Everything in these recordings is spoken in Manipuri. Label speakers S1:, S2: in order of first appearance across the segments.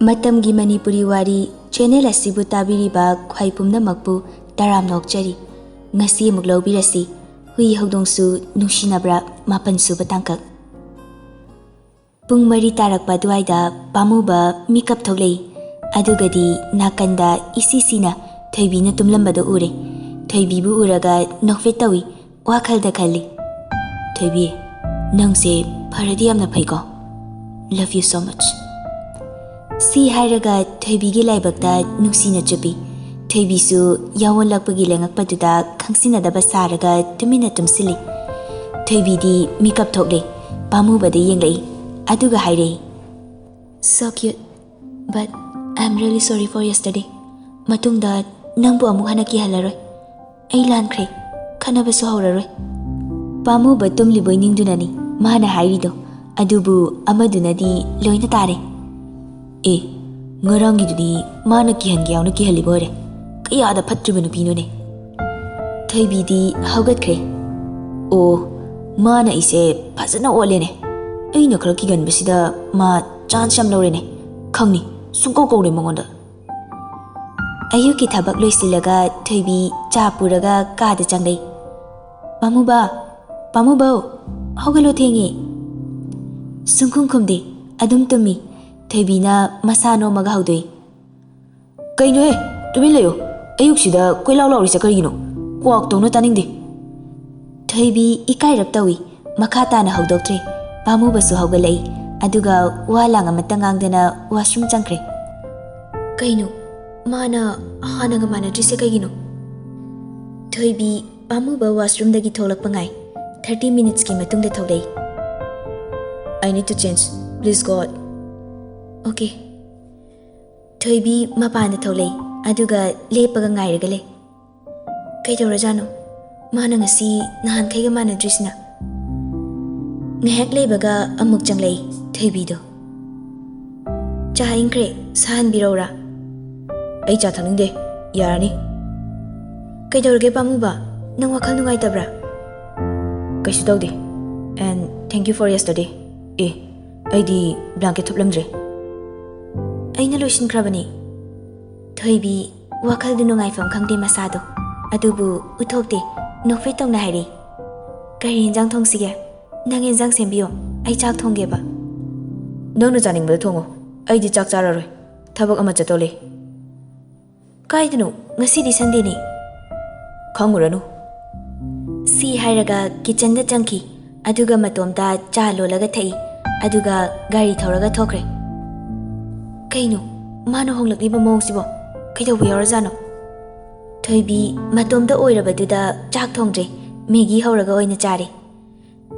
S1: Matamgi Manipuri Wari channel asibu tabiriba khwai pumnamakpu taram nokchari ngasi amuk laubirasi Hui Houdongsu Nungshinabra mapan suba tangkak pung mari tarakpa duaida pamuba mikap tholei adugadi nakanda isisina thoibina tumlambado ure thoibibu uraga nokfe tawi wakhalda khali thoibi nangse pharadi amna phaiko love you so much si hairaga thoibigi laibakta nuksina chupi thoibisu yawon lakpagi lengakpaduda khangsinadaba saraga tumina tumsili thoibidi makeup thokle pamubada yenglei aduga hairei so cute but I'm really sorry for yesterday matungda nangbu amuk hana ki halaroi ai lankhre khanabasu hauraroi pamuba tumliboi ningdunani mana hairido adubu amadunadi loina tare ngarangidudi mana kihangi yauna kihalibore kayada phatriba nupinone thoibidi haugatkre o mana ise phajana olene aina khara kiganbasida ma chance yam lorene khangni sungko kore mongonda ayuki thabak loisilaga thoibi cha puraga kada changlei pamuba hogalo thengi sungkhum khumde adum tumi thoibina masano maga haudoi kaino he tumi leyo ayuk sida koilaw lawri sa karigino kwak tongna taningde thoibi ikairap tawi makha tana haudoktre pamubasu haugalei aduga walang amatangangdana washroom changkre kaino mana hanaga mana drise kaigino thoibi pamuba washroom dagi tholakpa ngai 30 minutes ki matungda tholei I need to change please god okay thoibi mapanda tholei aduga lepaga ngairaga le kaidorajano mana ngasi nahan khaiga mana drisna ngahak lebaga amuk changlei thoibi do cha ingkre sahan birora ai cha thaningde yarani kaidorage pamuba nang wakhal nungai tabra kaisu tawde and thank you for yesterday aidi blanket thuplamdre aina loisin krabani thoibi wakhal du nungai fam khangde masado adubu uthokte nokfe tongna hairi kari injang thongsige nang injang sembiyo ai chak thongge ba nongna janing ba thongo aidi chak chararoi thabak ama chatole kaidunu ngasi di sunday ni khanguranu si hairaga kitchen da changki aduga matomda cha lolaga thai aduga gari thoraga thokre kaino mano honglakli ba mong sibo kaido yarjano thoibi matomda oirabaduda chak thongre megi hauraga oina chare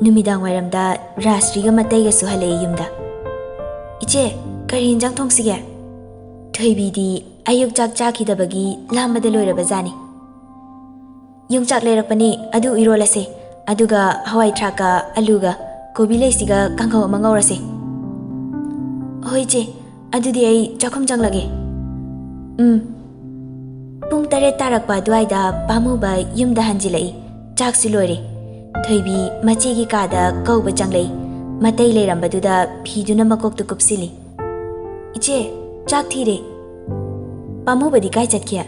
S1: numidang wairamda rasriga mataiga suhale yumda iche kari injang thongsige thoibi di ayuk chak chakidabagi lambada loiraba jani yung chak lerakpani adu irolase aduga hawai traka aluga kobi leisiga kanghaw mangaurase hoi che adudi ai chakhum janglage pung tare tarakpa duaida pamuba yumda hanjilai chak silore thoibi machigi kada kauba changlei matai leirambaduda phiduna makoktu kupsili iche chak thire pamuba di kai chatkhia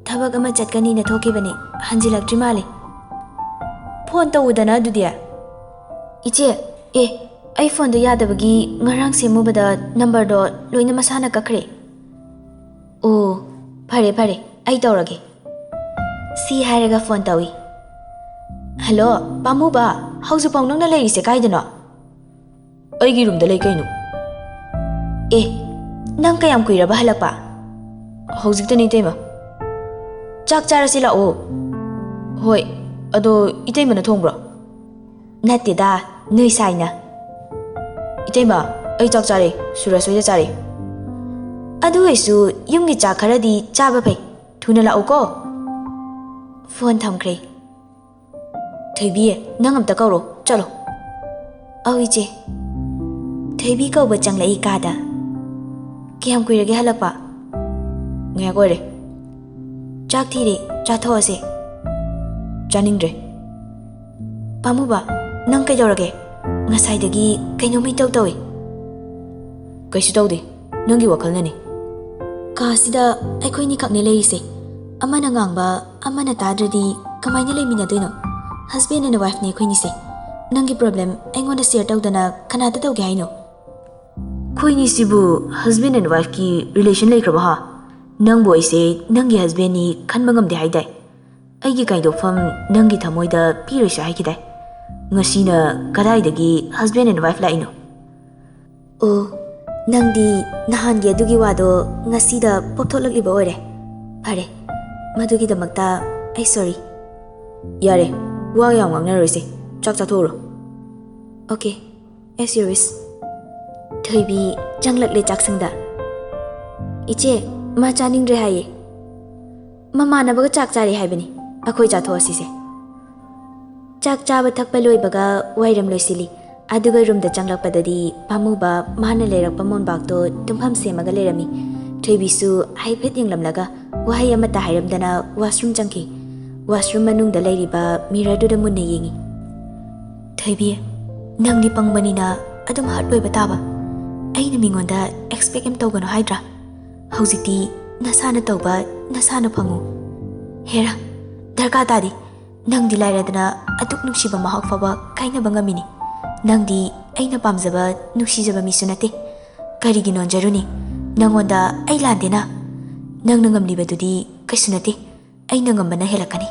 S1: thabak ama chatkani na thokibani hanjilak trimale phone tawudana dudia iche ai phone do yadabagi ngarang semubada number do loina masana kakre o phare ai tawrage si hairaga phone tawi hello pamuba hauju pawnang na leise kaidano aigi room da lei kainu nang kayam kuiraba halakpa hojik tani tema chak charasi la o hoi ado itaimana thongbro natida noi saina itaima ai chak chare surasoi chare adu esu yumgi chak kharadi chaba pai thuna la ko phone thamkre thoibi nang amta kauro chalo awi che thoibi ko ba changlai kada kyam kuirage halakpa ngaya gore chak thire cha those chaningre pamuba nang kaidorage ngasai dagi kaino mai tawi kaisu tawde Nanggi wakhalnani. Kasida aikoini khakne lerise. Amana ngangba amana tadradi kamaina leminadoino. Husband and wife ne khoini se. Nangi problem aingonda share tawdana kanata tawge haino. Khoini sibu husband and wife ki relation leikraba ha. Nang boy se nangi husband ni khanba ngamde haidai. Aigi kaidofam nangi thamoida pirisa haikidai. Ngasina kadaidagi husband and wife laino. Oh, nangdi nahangi adugi wado ngasida poptholakliba oire. Pare, madugi damakta ai sorry. Yare, wa yang ngangnarose. Chak chathoro. Okay, as you wish. Thoibi janglakle chaksangda. Iche, ma chaningre haye. Mama na baga chak chari haibani. Akhoi chatho asise. Chak chaba thakpa loibaga wairam loisili. Aduga room da changlakpadadi pamuba mana leirakpa monbakto tumpham semaga leirami. Thoibi su haibhet yenglamlaga wahai amata hairamdana washroom changki. Washroom manungda leiriba mirror du da munna yengi. Thoibi, nangni pangbanina adum hard loiba taba. Aina mingonda expect em tawgano haidra. Haujikti nasana tawba nasana phangu. Hera, darka tadi. Nangdi lairadana aduk nungsiba mahak faba kaina bangamini. Nangdi aina pamjaba nuksijaba misu nate. Karigi nonjaruni. Nangonda ai landena. Nang nangamlibadudi kaisu nate. Aina ngambana helakani.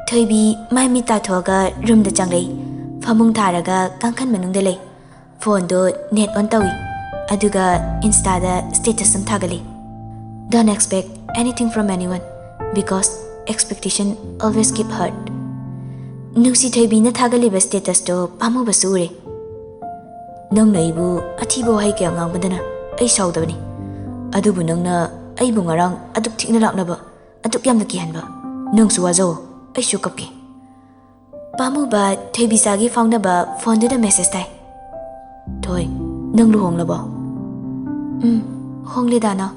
S1: Thoibi mai mi tathoga room da changlei. Famung tharaga kangkhan manungda lei. Phone do net on tawi. Aduga Insta da status sam thagali. Don't expect anything from anyone because expectation always keep hurt. Nungsi thoibi na thagali ba status to pamu basure. Nang naibu athibo hai kya ngangbadana ai saudabani. Adubu nangna ai bungarang aduk thikna laknaba aduk yamna kihanba. Nang suwazo ai shukapki. Pamu ba thoibi sagi fauna ba phone da message tai. Thoi, nang luhong labo. Hongle dana.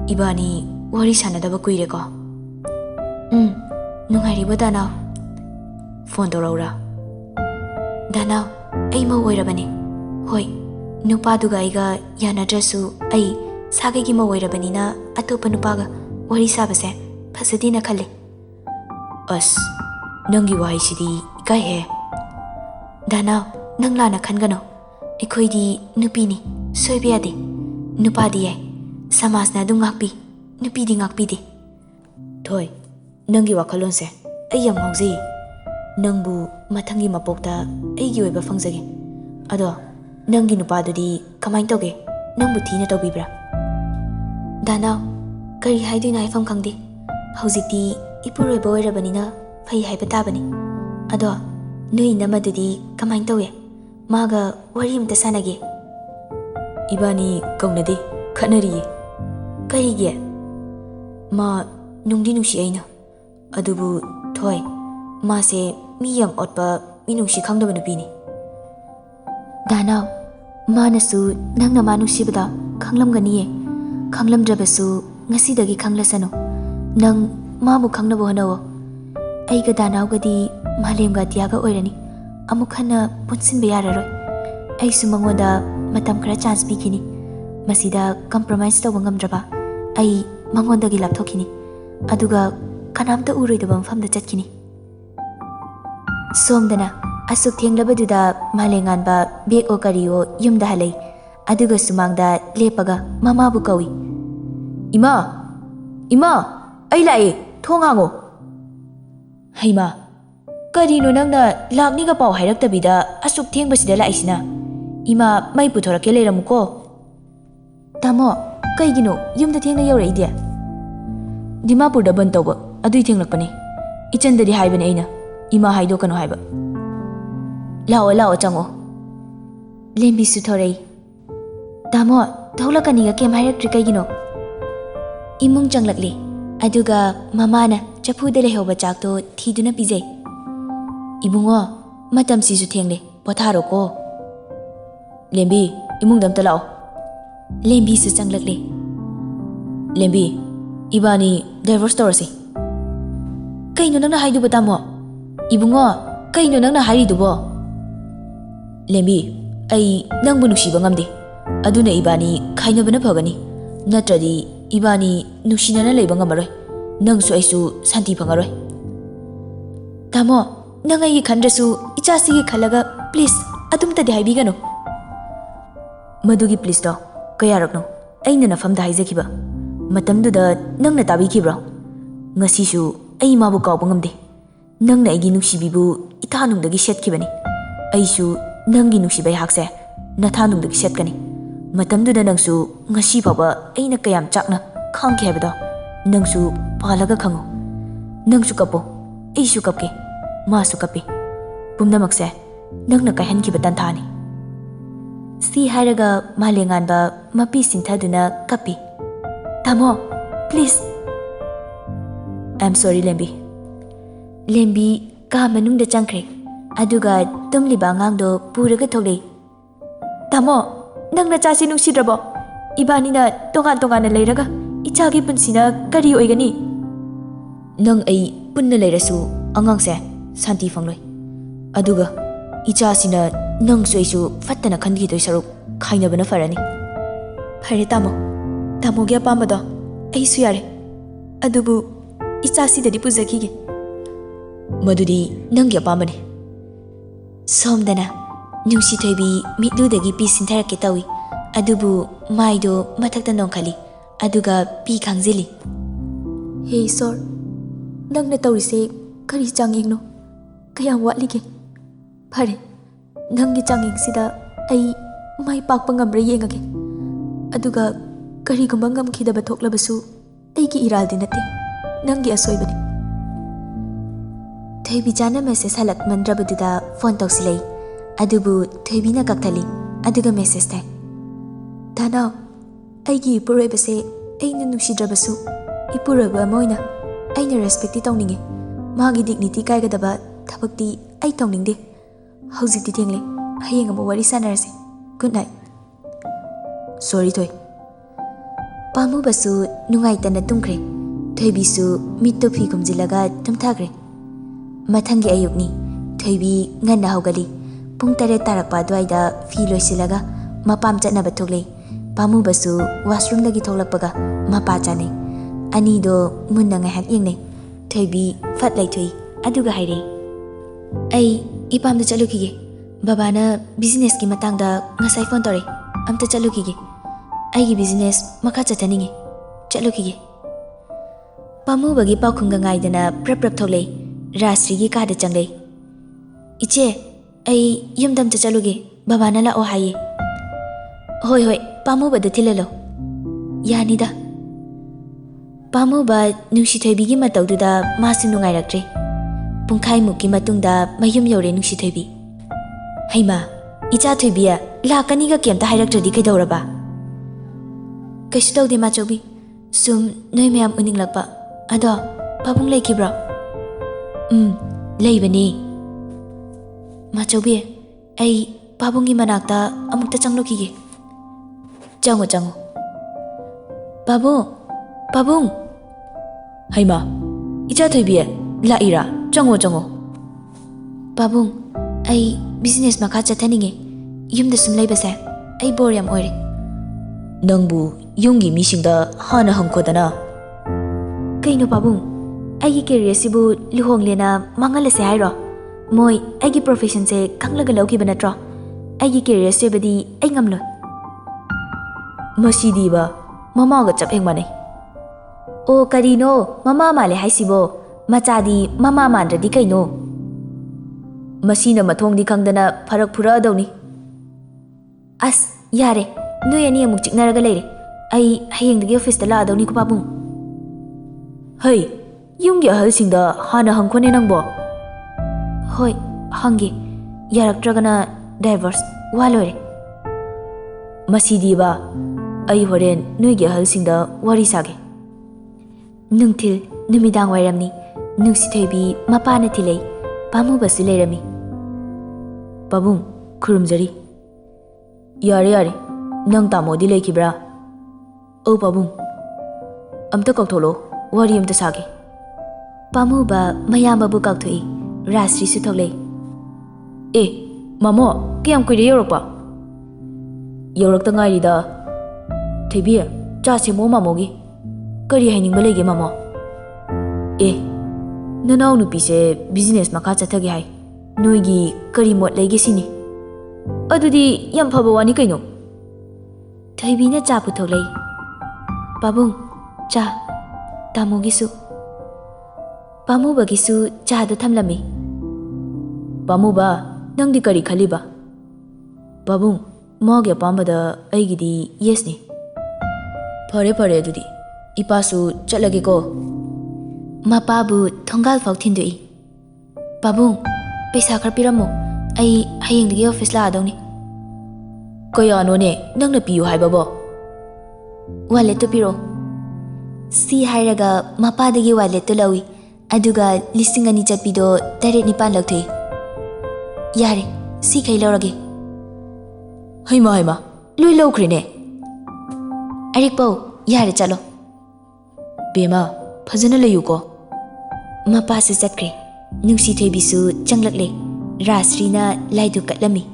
S1: Ibani wari sanadaba kuire ko. Nunghariba dana. Phone to raura. Dana, ai ma oirabani. Hoi, nupa duga iga yanadrasu ai sagai gi ma oirabani na atopa nupaga wari sabase phasadina khalle. As, nangi wai sidi kai he. Dana, nang lana khangano. Ikhoidi nupini soibiyade. Nupadi ai. Samasna du ngakpi. Nupidi ngakpi di. Thoi, nangi wakhalonse ai yam ngauji. Nangbu mathangi mapokta aigi oiba fangjage. Ado, nangi nupadudi kamain toge. Nangbu thina tobibra. Dana, kari haiduna haifam khangdi. Haujikti ipuroiba oirabanina phai haiba tabani. Ado, nui namadudi kamain toge. Maga wari amta sanage. Ibani kaunade khanariye. Karige? Ma nungdi nungsi aina. Adubu thoi. Ma se mi yam otpa mi nungsi khangdaba nupini. Dana, ma nasu nangna ma nuksibada khanglamganiye. Khanglamdrabasu ngasidagi khanglasano. Nang mabu khangnabo hanawo. Aiga Danawgadi malemga tiaga oirani. Amukhana punsinba yararoi. Aisu mangoda matam khara chance pikini. Masida compromise tawba ngamdraba ai mangondagi lapthokini. Aduga kanamta uroidaba mafamda chatkini. Somdana asuk thenglabaduda malenganba beg o kariyo yumda halai. Aduga sumangda lepaga mamabu kawi. Ima! Ima! Ai lae! Thong hango! Haima! Karino nangna lakniga pau hairaktabida asuk thengbasida laisina. Ima mai puthorakke leiramuko. Tamo, kaigino yumda thengna yauraidia. Dimapurda ban tawba adui thenglakpani. Ichandadi haibane aina. Ima haidokano haiba. Lao lao chango. Lembi suthorai. Tamo, tholakaniga kem hairakri kaigino. Imung changlakli. Aduga mamana chapuda lehoba chakto thiduna pijai. Ibungo, matam sisu thengle potharo ko. Lembi, imung damta lao. Lembi su changlakli. Lembi, ibani divorce torasi. Kaino nangna haiduba tamo? Ibungo, kaino nangna haidubo? Lembi, ai nangbu nuksiba ngamde. aduna ibani khainabana phagani natradi ibani nushinana leiba ngamaroi nangsu aisu santi phangaroi tamo nangai gi khandrasu ichasi gi khalaga please adumta de haibigano madugi please do kayarakno aina nafamda haijakhiba matamduda nangna tabikibra ngasisu ai mabu kawba ngamde nangna aigi nungsibibu ithanungdagi setkibani aisu nangi nungsibai hakse nathanungdagi setkani matamduda nangsu ngasi faba aina kayam chakna khangke habado nangsu palaga khango nangsu kapo aisu kapke masu kapi pumnamakse nangna kaihankiba tanthani si hairaga malenganba mapi sinthaduna kapi tamo please I'm sorry Lembi Lembi ka manungda changkhre aduga tumliba ngangdo puraga tholei tamo nangna chasi nungsidrabo ibanina tongan tongana leiraga ichagi punsina kari oigani nang ai punna leirasu angangse santi fangloi aduga ichasina nangsu aisu fattana khangi doi saruk khainabana farani phare tamo gya pamado aisu yare adubu ichasi dadi pujakige madudi nangya pamani somdana Nungcthoi mitudagi pi sintharakke tawi adubu maido mathakta nongkhali aduga pi khangjeli hey sir nangna tawrise kari changingno kayam watlige phare nangi changing sida ai mai pakpa ngamra yengage aduga kari gumba ngamkhidaba thoklabasu aigi iraldi nate nangi asoibani Thoibi jana message halak mandrabaduda phone tawsilai adubu Thoibina kakthali aduga message tai Tana aigi ipuroibase aina nungsidrabasu ipuroiba moina aina respecti tawninge magi dignity kaigadaba thabakti ai tawningde haujikti thengle hayeng ama wari sanarase good night sorry Thoi pamu basu nungai tana tumkhre Thoibisu mitto phi kumjilaga tumthagre mathangi ayukni Thoibi nganna haugali pung 8 tarakpa dwaida fi loisilaga mapam chatnaba thoklei pamu basu washroom lagi tholakpaga mapa chane ani do munna ngai hak yengne Thoibi fat laithoi aduga haire ai ipam da chalukige babana business ki matangda ngasai phone tore amta chalukige ai gi business makha chathaninge chalukige pamu bagi paukhunga ngaidana prap tholei Rasri gi kada changlei iche ai yumdam ta chaluge babana la o haye hoi pamu bada thilalo yanida pamu ba Nungcthoi gi matawduda masu nungai raktre pungkhai mukki matungda mayum yore Nungcthoi haima icha Thoibia lakani ga kemta hairaktradi kaidoraba kaisu tawde ma chawbi sum noi mayam uninglakpa ado pabung leikibra leibani machawbi ai pabungi manakta amukta changlokige chango babung haima icha Thoibi la ira chango babung ai business makha chathaninge yumda sum leibase ai bor yam oire nangbu yungi misingda hana hangkodana kaino babung aigi career sibu luhonglena mangalase hairo moi aigi profession se khanglaga lawki banatro aigi career se badi ai ngamlo masidi ba mama ga chapheng mane o karino mama male haisibo machadi mama mandradi kaino masina mathongdi khangdana farak phura dawni as yare noi ani amuk chiknaraga leire ai hayengdagi office ta la dawni ko babung hey yumgi ahalsingda hana hangkhone nangbo hoi hangi yaraktragana divorce walore masidi ba ai horen noigi ahalsingda wari sage nungthil numidang wairamni Nungcthoi mapana thilei pamu basu leirami babung khurumjari yare nang tamodi leikibra o babung amta koktholo wari amta sage pamu ba mayamba bu kakthoi rasri su tholei e mamo kiyam kuire yorokpa Yaurakta ngairida. Thaibi, cha semo mamogi. Kari hainingba lege mamo? Nanau nupi se business maka chathage hai. Noigi kari mot lege sini. Adudi yam phaba wani kaino. Thaibi na cha putholai. Babung, cha tamogisu. Pamubagisu cha da thamlami. Pamuba, nangdi kari khaliba? Babung, mage pambada aigidi yes ni. Phare adudi. Ipasu chatlage ko. Mapabu thongal fau thindui. Babung, paisa khar piramo. Ai hayengdagi office la adawni. Kayano ne nangna piyu haibabo. Wallet to piro. Si hairaga mapadagi wallet to lawi. Aduga listing ani chatpido tare nipan lagthui. Yare, si kai laurage. Haima, lui laukhri ne. Arik pau, yare chalo. Bema, phajana layuko. Mapa se chatkre. Nungcthoi bisu changlakle. Rasrina laidu katlami.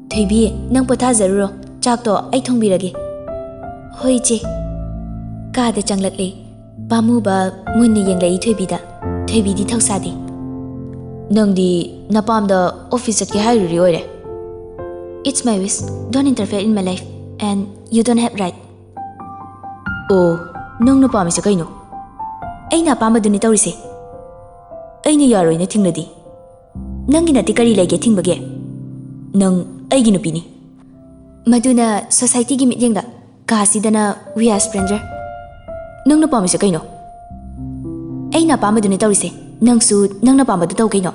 S1: Thoibi, nang pothajaruro. Chakto ai thongbirage. Hoi che. Kada changlakle. Pamuba munni yenglai Thoibida. Thoibi di thausadi. Nangdi napamda office chatke hairuri oire. It's my wish. Don't interfere in my life, and you don't have right. Oh, nang napami sa kaino. Ay napama dun itaw rise. Ay nayaroy na tingladi. Nang ginati kari lagi tingbage. Nang ay ginupini. Maduna society gimit yengda. Kahasida na we are stranger. Nang napami sa kaino. Ay napama dun itaw rise. Nang su nang napama dun taw kaino.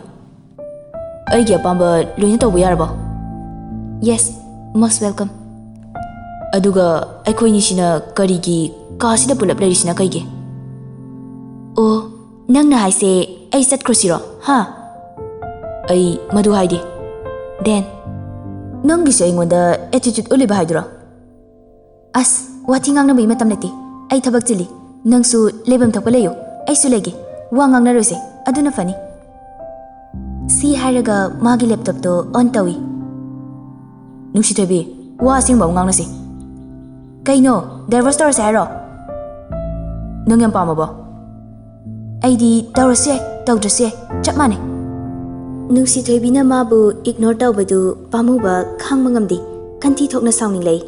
S1: Ay gya pamba loy na taw buyarabo. Yes, most welcome. Aduga aikoi ni sina karigi kasida pulap lari sina kaige. Oh, nang na haise ai sat krosiro, ha? Ai madu haide. Then, nang gisa ingonda attitude uliba haidro. As, wati ngang na bai matam nati. Ai thabak chili. Nang su lebam thakpa layo. Ai su lege. Wa ngang na rose. Aduna fani. Si haraga magi laptop to on tawi. Nungcthoi, wa singba ngang na si. Kaino, there was store sa haro. Nang yam pamabo. Aidi tawrase, tawdrase, chap mane. Nungcthoi na mabu ignore tawbadu pamuba khangma ngamdi. Kanti thokna sawning lei.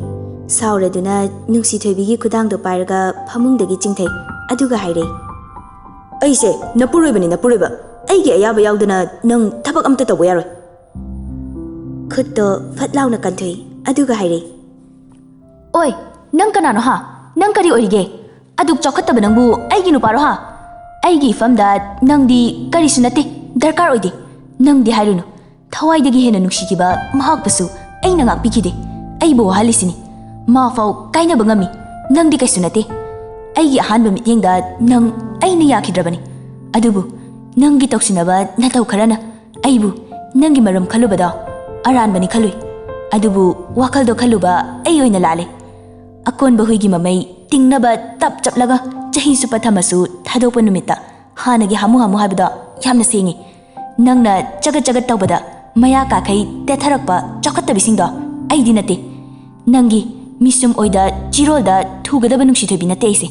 S1: Sawraduna Nungcthoi gi khudang do pairaga phamungdagi chingthai. Aduga haire. Aise, napuroibani napuroiba. Aigi ayaba yaudana nang thabak amta tawbo yaroi. Khutto fatlauna kanthoi. Aduga haire. Oi, nang kanano ha? Nang kari orige? Aduk chokhattaba nangbu aigi nuparo ha? Aigi famda nangdi kari sunate darkar oide. Nangdi hairunu. Thawaidagi hena nungsikiba mahakpasu aina ngakpikide. Aibo halisini. Mafau kaina bangami. Nangdi kai sunate. Aigi ahanba mityengda nang aina yakidrabani. Adubu nangi toksinaba nataw kharana aibu nangi maram khalubada aranbani khalui. Adubu wakaldo khaluba ai oina lale. Akon bahuigi mamai tingnaba tap chaplaga chahi supathamasu thadokpa numita hanagi hamu habida yamna sengi. Nangna chagat tawbada maya ka khai tetharakpa chakhatabisingdo aidi nate. Nangi misum oida chirolda thugadaba Nungcthoi nate ise.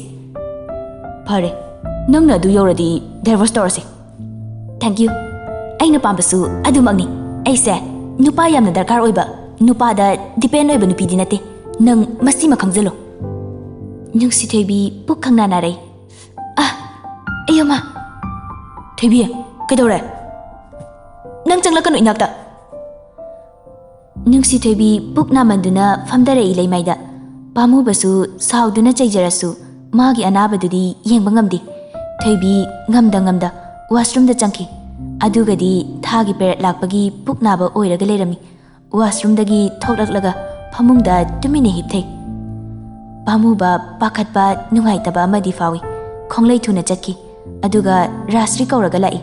S1: Phare, nangna du yoradi there was torse. Thank you. Aina pambasu adumagni. Aise nupa yamna darkar oiba. Nupa da depend oiba nupi dinate. Nang masima khangzalo. Nungcthoi puk khangna narai. Ah, ayoma. Thoibi, kaidore? Nang changlakanu inakta. Nungcthoi puk namanduna famdare ilaimaida. Pamubasu sauduna chaijarasu magi anabadudi yengba ngamdi. Thoibi ngamda washroom da changki. Adugadi thagi peret lakpagi puk naba oiraga lerami. Washroom dagi thoklaklaga phamungda tumine hipthai. Pamuba pakhatpa nungaitaba amadi fawi. Khonglai thuna chatki. Aduga Rasri kauraga lai.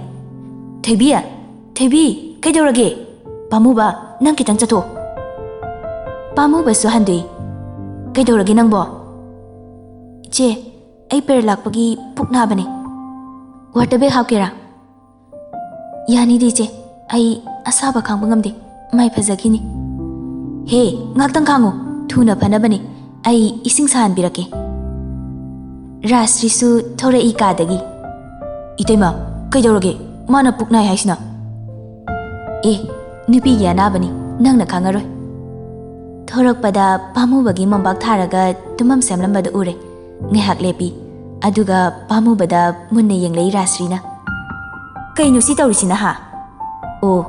S1: Thoibi, kaidorage? Pamuba nang kitang chatho. Pamuba su handui. Kaidorage nangbo? Che, ai peret lakpagi puk nabane. Water bag hapkera? Yani di che, ai asaba khangba ngamde. Mai phajagini. He, ngaktang khango. Thuna phanabani ai ising sahan birake. Rasrisu thore I kadagi. Itema kaidorage mana puknai haisna. Nupi gi anabani nangna khangaroi. Thorakpada pamubagi mambak tharaga tumam semlambada ure. Ngehak lepi aduga pamubada munna yenglei Rasrina. Kainu si taurisina ha? Oh,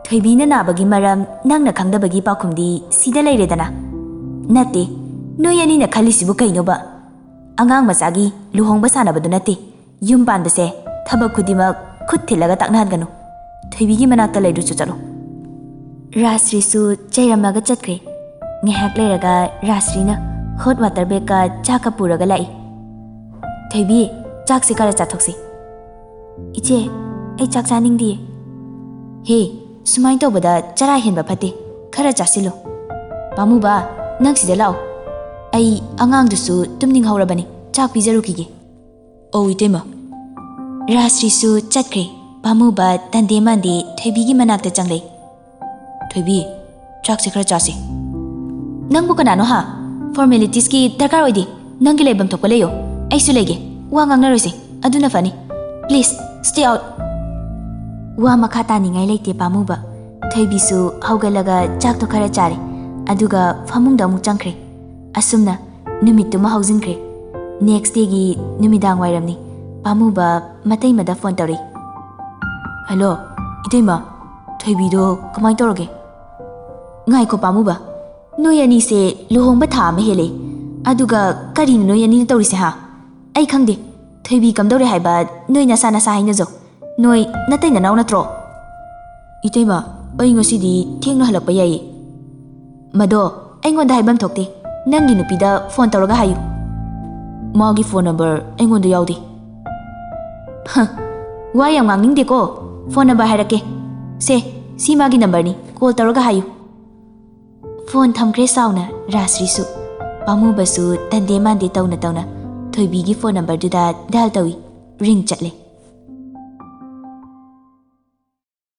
S1: Thoibina nabagi maram nangna khangdabagi pakhumdi sida leiredana. Nate, noyani na khalisibu kaino ba? Angang masagi luhongba sanabadu nate. Yum panbase thabak khudima khut thilaga taknahadganu. Thoibigi manakta leiruchu chalo. Rasrisu chairamaga chatkre. Ngehak leiraga Rasrina hot water bag ka chaka puraga lai. Thoibi chak se kara chathoksi. Iche ai chak chaningdi. He, sumai tobada chara henba phate. Khara chasilo. Pamuba nang sida lao. Ai angang dusu tumning haurabani. Chak pijarukige. Oh itema. Rasrisu chatkre. Pamuba tande mande Thoibigi manakta changlei. Thoibi chak se khara chasi. Nangbu kanano ha? Formalities ki darkar oidi. Nangi leibam thokpa leyo. Aisu lege. Wa ngangnarose. Aduna fani. Please, stay out. Wa makha taningai leite pamuba. Thoibisu haugalaga chak to khara chare. Aduga famungda amuk changkhre. Asumna numittuma haujinkre. Next day gi numidang wairamni. Pamuba matai mada phone tori. Hello, itema. Thoibido kamai toroge? Ngai ko pamuba. Noyani se luhongba tha ma hele. Aduga karino noyani tawrise ha. Ai khangde. Thoibi kamdore haiba noi na sana sa haina jo. Noi natai na naw natro. Itema, ai ngasidi thengna halakpa yai. Mado, aingonda haibam thokte. Nangi nupida phone tawraga hayu. Magi phone number aingonda yaudi. Wa yam ngangningde ko. Phone number hairake. Se, si magi number ni. Call tawraga hayu. Phone thamkre sauna Rasrisu. Pamubasu tande mande tauna tauna. Thoibigi phone number duda dal tawi. Ring chatle.